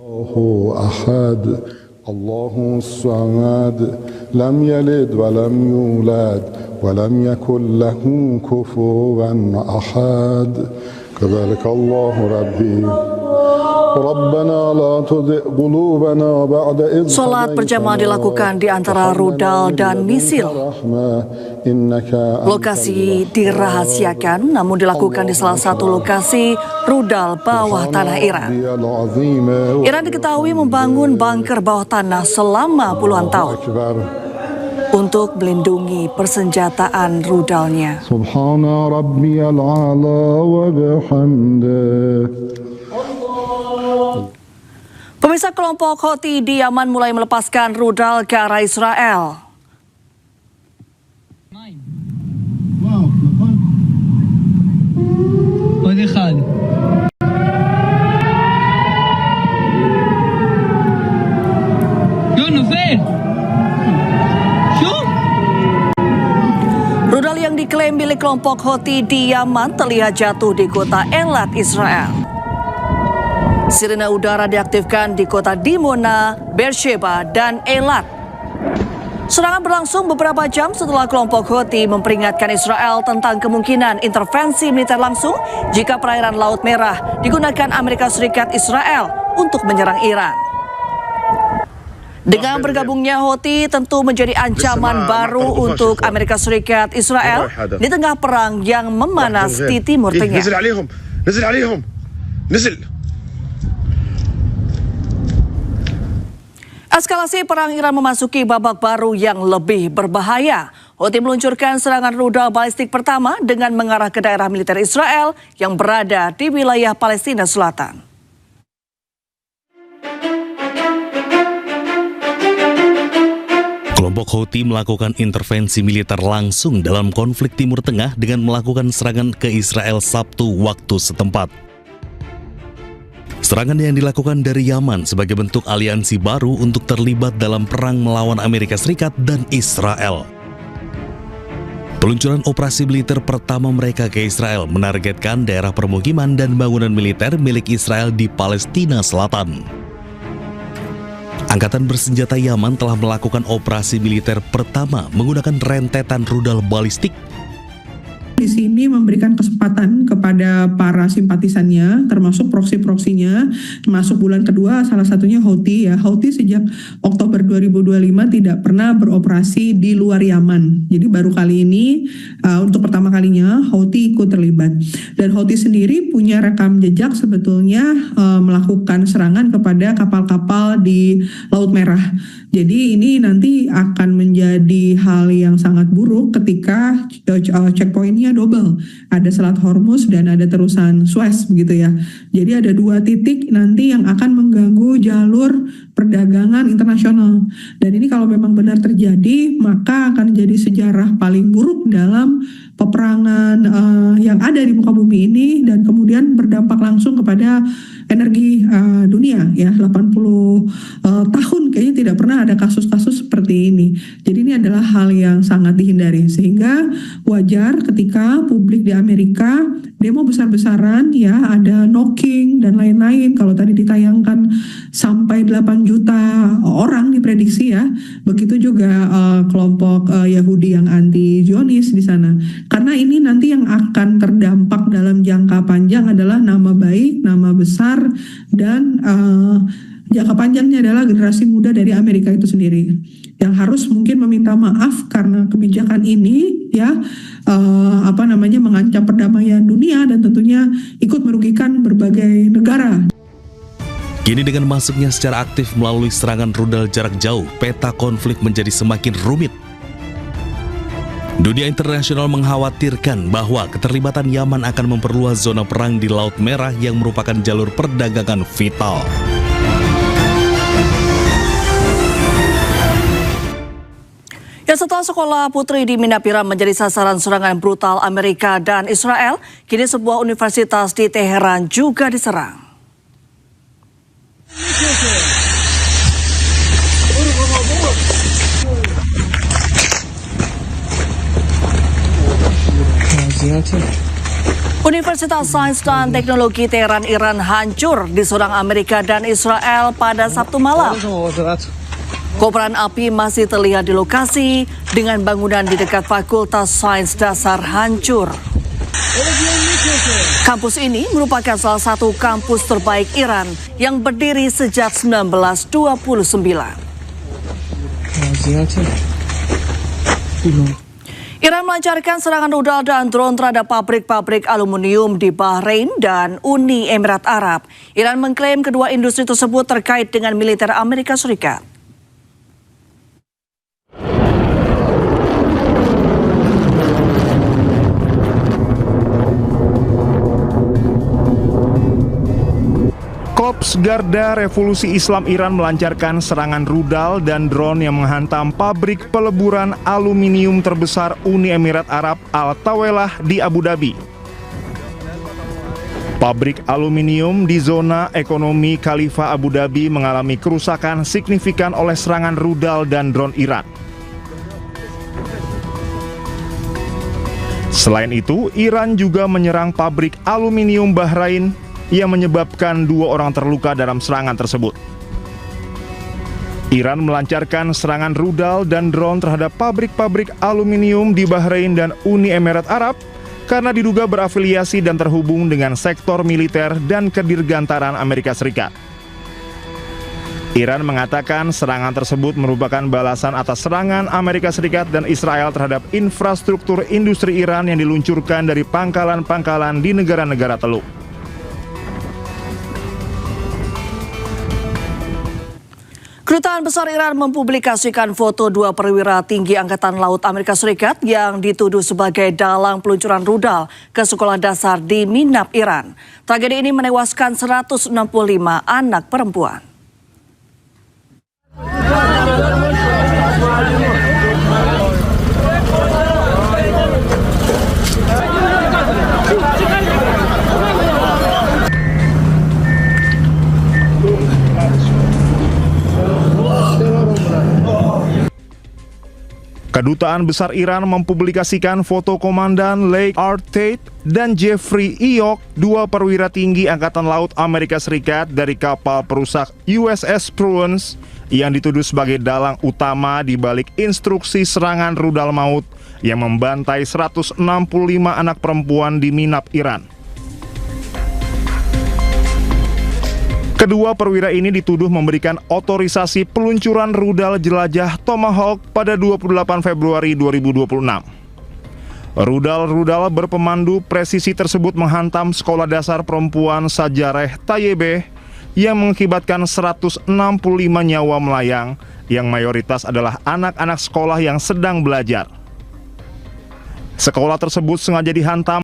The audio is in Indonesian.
Allahu ahad, Allahu samad, lam yalid wa lam yulad, wa lam yakul lahu kufuwan ahad. Kadzalika Allahu Rabbi. Rabbana la tuzigh qulubana ba'da idh Salat berjamaah dilakukan di antara rudal dan misil. Lokasi dirahasiakan, namun dilakukan di salah satu lokasi rudal bawah tanah Iran. Iran diketahui membangun bunker bawah tanah selama puluhan tahun untuk melindungi persenjataan rudalnya. Subhana rabbiyal a'la wa bihamdihi. Pemirsa, kelompok Houthi di Yaman mulai melepaskan rudal ke arah Israel. Rudal yang diklaim milik kelompok Houthi di Yaman terlihat jatuh di kota Eilat, Israel. Sirene udara diaktifkan di kota Dimona, Beersheba, dan Eilat. Serangan berlangsung beberapa jam setelah kelompok Houthi memperingatkan Israel tentang kemungkinan intervensi militer langsung jika perairan Laut Merah digunakan Amerika Serikat Israel untuk menyerang Iran. Dengan bergabungnya Houthi tentu menjadi ancaman baru untuk Amerika Serikat Israel di tengah perang yang memanas di Timur Tengah. Eskalasi perang Iran memasuki babak baru yang lebih berbahaya. Houthi meluncurkan serangan rudal balistik pertama dengan mengarah ke daerah militer Israel yang berada di wilayah Palestina Selatan. Kelompok Houthi melakukan intervensi militer langsung dalam konflik Timur Tengah dengan melakukan serangan ke Israel Sabtu waktu setempat. Serangan yang dilakukan dari Yaman sebagai bentuk aliansi baru untuk terlibat dalam perang melawan Amerika Serikat dan Israel. Peluncuran operasi militer pertama mereka ke Israel menargetkan daerah permukiman dan bangunan militer milik Israel di Palestina Selatan. Angkatan bersenjata Yaman telah melakukan operasi militer pertama menggunakan rentetan rudal balistik. Di sini memberikan kesempatan kepada para simpatisannya, termasuk proksi-proksinya, masuk bulan kedua, salah satunya Houthi ya. Houthi sejak Oktober 2025 tidak pernah beroperasi di luar Yaman. Jadi baru kali ini, untuk pertama kalinya Houthi ikut terlibat. Dan Houthi sendiri punya rekam jejak sebetulnya melakukan serangan kepada kapal-kapal di Laut Merah. Jadi ini nanti akan menjadi hal yang sangat buruk ketika checkpointnya double. Ada Selat Hormuz dan ada terusan Suez begitu ya. Jadi ada dua titik nanti yang akan mengganggu jalur perdagangan internasional. Dan ini kalau memang benar terjadi, maka akan jadi sejarah paling buruk dalam peperangan yang ada di muka bumi ini dan kemudian berdampak langsung kepada energi dunia ya. 80 tahun kayaknya tidak pernah ada kasus-kasus seperti ini. Jadi ini adalah hal yang sangat dihindari, sehingga wajar ketika publik di Amerika demo besar-besaran ya, ada knocking dan lain-lain. Kalau tadi ditayangkan sampai 8 juta orang diprediksi ya, begitu juga kelompok Yahudi yang anti Zionis di sana. Karena ini nanti yang akan terdampak dalam jangka panjang adalah nama baik, nama besar, dan jangka panjangnya adalah generasi muda dari Amerika itu sendiri yang harus mungkin meminta maaf karena kebijakan ini ya mengancam perdamaian dunia dan tentunya ikut merugikan berbagai negara. Kini dengan masuknya secara aktif melalui serangan rudal jarak jauh, peta konflik menjadi semakin rumit. Dunia internasional mengkhawatirkan bahwa keterlibatan Yaman akan memperluas zona perang di Laut Merah yang merupakan jalur perdagangan vital. Ya, setelah sekolah putri di Minapira menjadi sasaran serangan brutal Amerika dan Israel, kini sebuah universitas di Teheran juga diserang. Universitas Sains dan Teknologi Teheran Iran hancur diserang Amerika dan Israel pada Sabtu malam. Kobaran api masih terlihat di lokasi dengan bangunan di dekat Fakultas Sains Dasar hancur. Kampus ini merupakan salah satu kampus terbaik Iran yang berdiri sejak 1929. Iran melancarkan serangan rudal dan drone terhadap pabrik-pabrik aluminium di Bahrain dan Uni Emirat Arab. Iran mengklaim kedua industri tersebut terkait dengan militer Amerika Serikat. Korps Garda Revolusi Islam Iran melancarkan serangan rudal dan drone yang menghantam pabrik peleburan aluminium terbesar Uni Emirat Arab Al Tawelah di Abu Dhabi. Pabrik aluminium di zona ekonomi Khalifah Abu Dhabi mengalami kerusakan signifikan oleh serangan rudal dan drone Iran. Selain itu, Iran juga menyerang pabrik aluminium Bahrain yang menyebabkan 2 orang terluka dalam serangan tersebut. Iran melancarkan serangan rudal dan drone terhadap pabrik-pabrik aluminium di Bahrain dan Uni Emirat Arab karena diduga berafiliasi dan terhubung dengan sektor militer dan kedirgantaran Amerika Serikat. Iran mengatakan serangan tersebut merupakan balasan atas serangan Amerika Serikat dan Israel terhadap infrastruktur industri Iran yang diluncurkan dari pangkalan-pangkalan di negara-negara Teluk. Kedutaan Besar Iran mempublikasikan foto 2 perwira tinggi Angkatan Laut Amerika Serikat yang dituduh sebagai dalang peluncuran rudal ke sekolah dasar di Minab, Iran. Tragedi ini menewaskan 165 anak perempuan. Kedutaan Besar Iran mempublikasikan foto Komandan Leigh R. Tate dan Jeffrey Iyok, 2 perwira tinggi Angkatan Laut Amerika Serikat dari kapal perusak USS Prudence yang dituduh sebagai dalang utama di balik instruksi serangan rudal maut yang membantai 165 anak perempuan di Minab, Iran. Kedua perwira ini dituduh memberikan otorisasi peluncuran rudal jelajah Tomahawk pada 28 Februari 2026. Rudal-rudal berpemandu presisi tersebut menghantam sekolah dasar perempuan Sajareh Tayyibeh yang mengakibatkan 165 nyawa melayang yang mayoritas adalah anak-anak sekolah yang sedang belajar. Sekolah tersebut sengaja dihantam